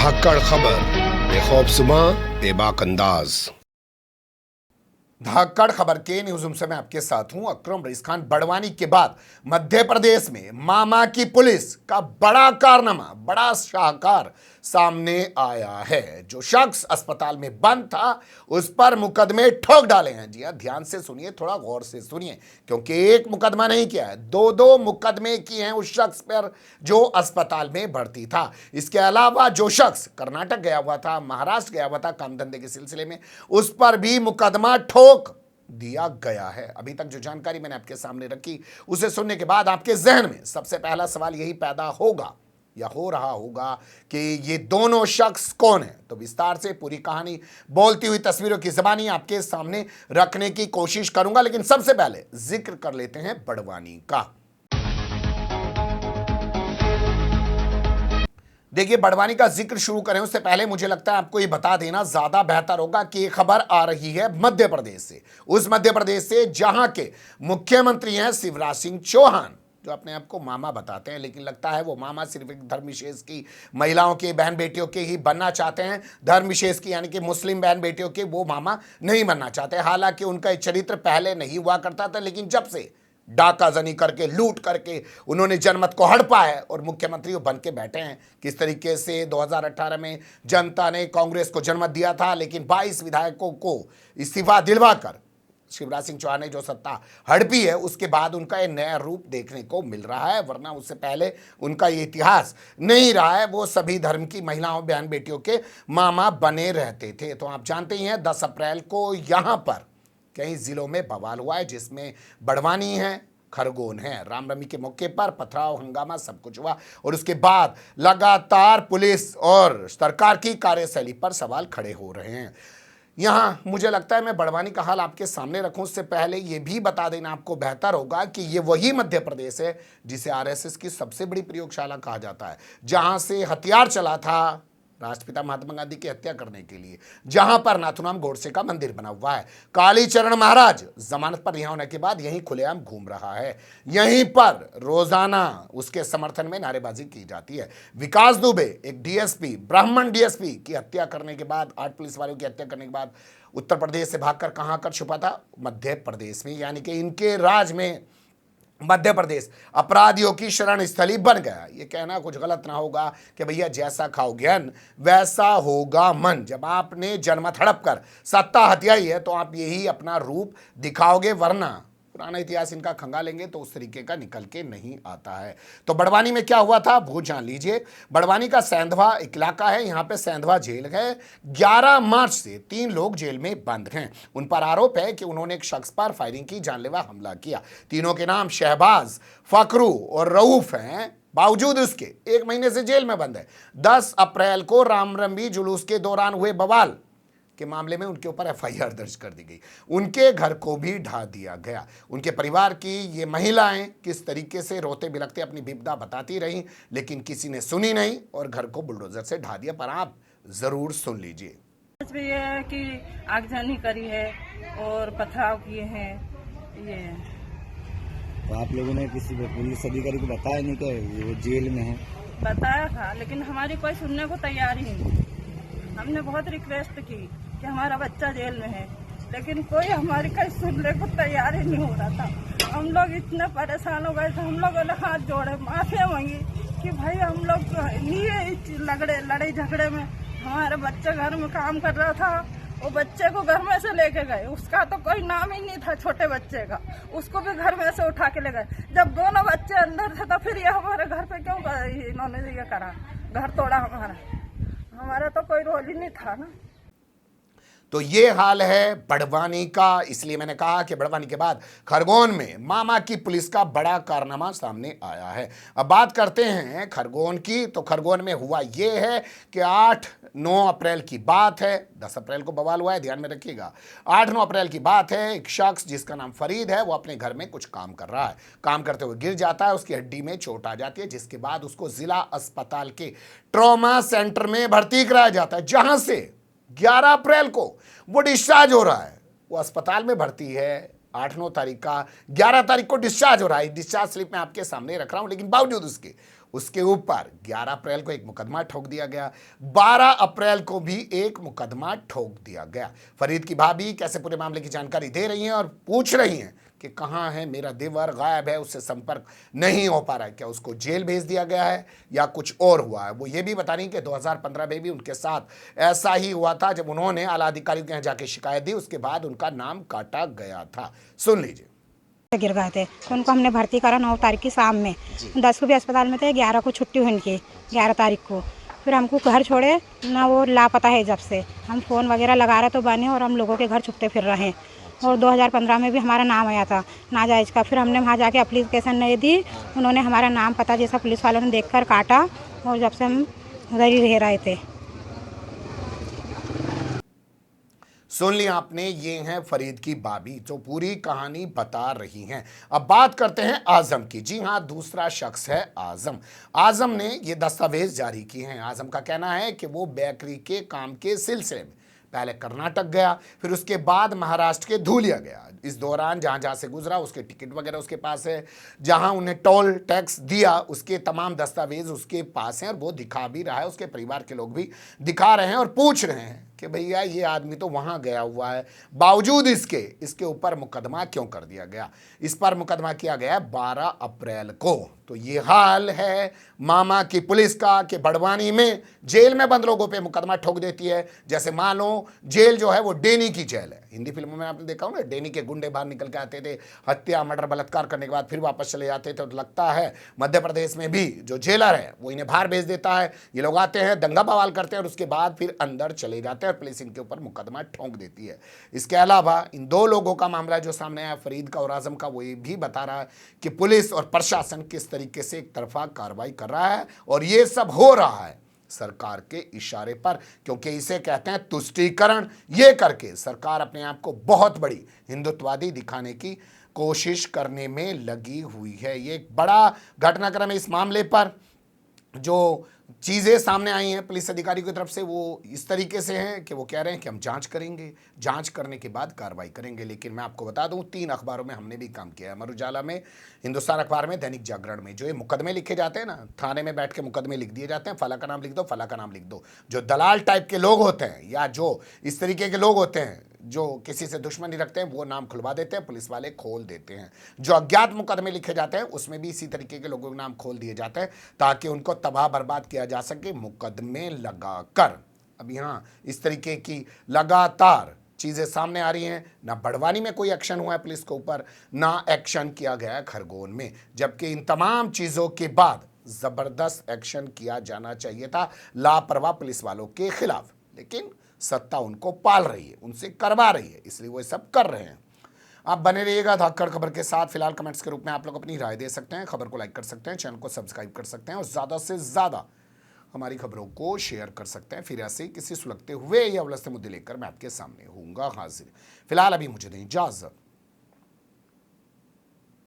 धाकड़ खबर बेखौफसुमा बेबाक अंदाज। धाकड़ खबर के न्यूज रूम से मैं आपके साथ हूं अकरम रईस खान। बड़वानी के बाद मध्य प्रदेश में मामा की पुलिस का बड़ा कारनामा, बड़ा शाहकार सामने आया है। जो शख्स अस्पताल में बंद था उस पर मुकदमे ठोक डाले हैं। जी हां, ध्यान से सुनिए, थोड़ा गौर से सुनिए, क्योंकि एक मुकदमा नहीं किया है, दो मुकदमे किए हैं उस शख्स पर जो अस्पताल में भर्ती था। इसके अलावा जो शख्स कर्नाटक गया हुआ था, महाराष्ट्र गया हुआ था काम धंधे के सिलसिले में, उस पर भी मुकदमा ठोक दिया गया है। अभी तक जो जानकारी मैंने आपके सामने रखी उसे सुनने के बाद आपके जहन में सबसे पहला सवाल यही पैदा होगा या हो रहा होगा कि ये दोनों शख्स कौन है। तो विस्तार से पूरी कहानी बोलती हुई तस्वीरों की ज़बानी आपके सामने रखने की कोशिश करूंगा, लेकिन सबसे पहले जिक्र कर लेते हैं बड़वानी का। देखिए, बड़वानी का जिक्र शुरू करें उससे पहले मुझे लगता है आपको ये बता देना ज्यादा बेहतर होगा कि ये खबर आ रही है मध्य प्रदेश से, उस मध्य प्रदेश से जहां के मुख्यमंत्री हैं शिवराज सिंह चौहान, जो अपने आप को मामा बताते हैं, लेकिन लगता है वो मामा सिर्फ एक धर्म विशेष की महिलाओं के, बहन बेटियों के ही बनना चाहते हैं। धर्म विशेष की यानी कि मुस्लिम बहन बेटियों के वो मामा नहीं बनना चाहते। हालांकि उनका चरित्र पहले नहीं हुआ करता था, लेकिन जब से डाका जनी करके, लूट करके उन्होंने जनमत को हड़पा है और मुख्यमंत्री बन के बैठे हैं। किस तरीके से 2018 में जनता ने कांग्रेस को जनमत दिया था, लेकिन 22 विधायकों को इस्तीफा दिलवाकर शिवराज सिंह चौहान ने जो सत्ता हड़पी है, उसके बाद उनका ये नया रूप देखने को मिल रहा है। वरना उससे पहले उनका ये इतिहास नहीं रहा है। वो सभी धर्म की महिलाओं, बहन बेटियों के मामा बने रहते थे। तो आप जानते ही हैं 10 अप्रैल को यहाँ पर कई जिलों में बवाल हुआ है, जिसमें बड़वानी है, खरगोन है। रामनवमी के मौके पर पथराव, हंगामा सब कुछ हुआ और उसके बाद लगातार पुलिस और सरकार की कार्यशैली पर सवाल खड़े हो रहे हैं। यहाँ मुझे लगता है मैं बड़वानी का हाल आपके सामने रखूं उससे पहले ये भी बता देना आपको बेहतर होगा कि ये वही मध्य प्रदेश है जिसे आरएसएस की सबसे बड़ी प्रयोगशाला कहा जाता है, जहां से हथियार चला था राष्ट्रपिता महात्मा गांधी की हत्या करने के लिए, जहां पर नाथूराम गोडसे का मंदिर बना हुआ है। कालीचरण महाराज जमानत पर रिहा होने के बाद यहीं खुलेआम घूम रहा है। यहीं पर रोजाना उसके समर्थन में नारेबाजी की जाती है। विकास दुबे, एक डीएसपी, ब्राह्मण डीएसपी की हत्या करने के बाद, 8 पुलिस वालों की हत्या करने के बाद उत्तर प्रदेश से भागकर कहां कर छुपा था? मध्य प्रदेश में, यानी कि इनके राज में मध्य प्रदेश अपराधियों की शरण स्थली बन गया। ये कहना कुछ गलत ना होगा कि भैया जैसा खाओगे अन्न वैसा होगा मन। जब आपने जनमत हड़प कर सत्ता हथियाई है तो आप यही अपना रूप दिखाओगे, वरना पुराना इतिहास इनका खंगालेंगे तो उस तरीके का निकल के नहीं आता है। तो बड़वानी में क्या हुआ था वो जान लीजिए। बड़वानी का सेंधवा एक इलाका है, यहाँ पे सेंधवा जेल है। 11 मार्च से 3 लोग जेल में बंद हैं। उन पर आरोप है कि उन्होंने एक शख्स पर फायरिंग की, जानलेवा हमला किया। तीनों के नाम शहबाज, फकरू और रऊफ हैं। बावजूद उसके 1 महीने से जेल में बंद है। 10 अप्रैल को रामनवमी जुलूस के दौरान हुए बवाल के मामले में उनके ऊपर एफआईआर दर्ज कर दी गई। उनके घर को भी ढा दिया गया। उनके परिवार की ये महिलाएं किस तरीके से रोते बिलखते अपनी विपदा बताती रहीं, लेकिन किसी ने सुनी नहीं और घर को बुलडोजर से ढा दिया। पर आप जरूर सुन लीजिए। ये है कि आगजनी करी है और पथराव किए हैं। ये तो आप लोगों ने किसी पुलिस अधिकारी को बताया नहीं कि वो जेल में है? बताया था, लेकिन हमारी कोई सुनने को तैयार ही नहीं। हमने बहुत रिक्वेस्ट की कि हमारा बच्चा जेल में है, लेकिन कोई हमारी कहीं सुनने को तैयार ही नहीं हो रहा था। हम लोग इतने परेशान हो गए थे, हम लोगों ने हाथ जोड़े, माफी मांगी कि भाई हम लोग नहीं लड़ाई झगड़े में। हमारे बच्चे घर में काम कर रहा था, वो बच्चे को घर में से लेके गए। उसका तो कोई नाम ही नहीं था, छोटे बच्चे का, उसको भी घर में से उठा के ले गए। जब दोनों बच्चे अंदर थे तो फिर ये हमारे घर पे क्यों इन्होंने ये करा, घर तोड़ा हमारा तो कोई रोल ही नहीं था ना। तो ये हाल है बड़वानी का। इसलिए मैंने कहा कि बड़वानी के बाद खरगोन में मामा की पुलिस का बड़ा कारनामा सामने आया है। अब बात करते हैं खरगोन की। तो खरगोन में हुआ ये है कि 8-9 अप्रैल की बात है। 10 अप्रैल को बवाल हुआ है, ध्यान में रखिएगा। 8-9 अप्रैल की बात है। एक शख्स जिसका नाम फरीद है, वो अपने घर में कुछ काम कर रहा है। काम करते हुए गिर जाता है, उसकी हड्डी में चोट आ जाती है, जिसके बाद उसको जिला अस्पताल के ट्रॉमा सेंटर में भर्ती कराया जाता है, जहां से 11 अप्रैल को वो डिस्चार्ज हो रहा है। वो अस्पताल में भर्ती है, 8-9 तारीख का, 11 तारीख को डिस्चार्ज हो रहा है। डिस्चार्ज स्लिप मैं आपके सामने रख रहा हूं, लेकिन बावजूद उसके ऊपर 11 अप्रैल को एक मुकदमा ठोक दिया गया, 12 अप्रैल को भी एक मुकदमा ठोक दिया गया। फरीद की भाभी कैसे पूरे मामले की जानकारी दे रही हैं और पूछ रही हैं कि कहाँ है मेरा देवर, गायब है, उससे संपर्क नहीं हो पा रहा है, क्या उसको जेल भेज दिया गया है या कुछ और हुआ है। वो ये भी बता रही कि 2015 में भी उनके साथ ऐसा ही हुआ था, जब उन्होंने आला अधिकारी के यहाँ जाके शिकायत दी, उसके बाद उनका नाम काटा गया था। सुन लीजिए। गिर गए थे तो उनको हमने भर्ती करा 9 तारीख की शाम में, 10 को भी अस्पताल में थे, 11 को छुट्टी हुई उनकी, 11 तारीख को। फिर हमको घर छोड़े ना, वो लापता है। जब से हम फ़ोन वगैरह लगा रहे तो बने और हम लोगों के घर छुपते फिर रहे हैं। और 2015 में भी हमारा नाम आया था नाजायज़ का, फिर हमने वहाँ जाके एप्लीकेशन नहीं दी, उन्होंने हमारा नाम पता जैसा पुलिस वालों ने देखकर काटा और जब से हम उधर ही रह रहे थे। सुन लिया आपने, ये हैं फरीद की भाभी जो पूरी कहानी बता रही हैं। अब बात करते हैं आजम की। जी हाँ, दूसरा शख्स है आजम। आजम ने ये दस्तावेज जारी किए हैं। आजम का कहना है कि वो बेकरी के काम के सिलसिले में पहले कर्नाटक गया, फिर उसके बाद महाराष्ट्र के धुलिया गया। इस दौरान जहाँ जहाँ से गुजरा उसके टिकट वगैरह उसके पास है, जहाँ उन्हें टोल टैक्स दिया उसके तमाम दस्तावेज उसके पास हैं और वो दिखा भी रहा है, उसके परिवार के लोग भी दिखा रहे हैं और पूछ रहे हैं कि भैया ये आदमी तो वहाँ गया हुआ है, बावजूद इसके ऊपर मुकदमा क्यों कर दिया गया। इस पर मुकदमा किया गया 12 अप्रैल को। तो ये हाल है मामा की पुलिस का कि बड़वानी में जेल में बंद लोगों पे मुकदमा ठोक देती है। जैसे मान लो जेल जो है वो डेनी की जेल है। हिंदी फिल्मों में आपने देखा हो ना, डेनी के गुंडे बाहर निकल के आते थे, हत्या मर्डर बलात्कार करने के बाद फिर वापस चले जाते थे। तो लगता है मध्य प्रदेश में भी जो जेलर है वो इन्हें बाहर भेज देता है, ये लोग आते हैं, दंगा बवाल करते हैं और उसके बाद फिर अंदर चले जाते हैं और पुलिस इनके ऊपर मुकदमा ठोंक देती है। इसके अलावा इन 2 लोगों का मामला जो सामने आया, फरीद का और आजम का, वो ये भी बता रहा है कि पुलिस और प्रशासन किस तरीके से एक तरफा कार्रवाई कर रहा है और ये सब हो रहा है सरकार के इशारे पर, क्योंकि इसे कहते हैं तुष्टीकरण। ये करके सरकार अपने आप को बहुत बड़ी हिंदुत्ववादी दिखाने की कोशिश करने में लगी हुई है। ये एक बड़ा घटनाक्रम है। इस मामले पर जो चीज़ें सामने आई हैं पुलिस अधिकारी की तरफ से, वो इस तरीके से हैं कि वो कह रहे हैं कि हम जांच करेंगे, जांच करने के बाद कार्रवाई करेंगे। लेकिन मैं आपको बता दूं, 3 अखबारों में हमने भी काम किया है, अमर उजाला में, हिंदुस्तान अखबार में, दैनिक जागरण में। जो ये मुकदमे लिखे जाते हैं ना, थाने में बैठ के मुकदमे लिख दिए जाते हैं, फला का नाम लिख दो, फला का नाम लिख दो। जो दलाल टाइप के लोग होते हैं या जो इस तरीके के लोग होते हैं जो किसी से दुश्मनी रखते हैं, वो नाम खुलवा देते हैं, पुलिस वाले खोल देते हैं। जो अज्ञात मुकदमे लिखे जाते हैं उसमें भी इसी तरीके के लोगों के नाम खोल दिए जाते हैं ताकि उनको तबाह बर्बाद किया जा सके मुकदमे लगाकर। अब यहाँ इस तरीके की लगातार चीज़ें सामने आ रही हैं। ना बड़वानी में कोई एक्शन हुआ है पुलिस के ऊपर, ना एक्शन किया गया है खरगोन में, जबकि इन तमाम चीज़ों के बाद ज़बरदस्त एक्शन किया जाना चाहिए था लापरवाह पुलिस वालों के खिलाफ। लेकिन सत्ता उनको पाल रही है, उनसे करवा रही है, इसलिए वो सब कर रहे हैं। आप बने रहिएगा धाकड़ खबर के साथ। फिलहाल कमेंट्स के रूप में आप लोग अपनी राय दे सकते हैं, खबर को लाइक कर सकते हैं, चैनल को सब्सक्राइब कर सकते हैं और ज़्यादा से ज़्यादा हमारी खबरों को शेयर कर सकते हैं। फिर ऐसे किसी सुलगते हुए या उलझते मुद्दे लेकर मैं आपके सामने होऊंगा हाजिर। फिलहाल अभी मुझे दें इजाज़त।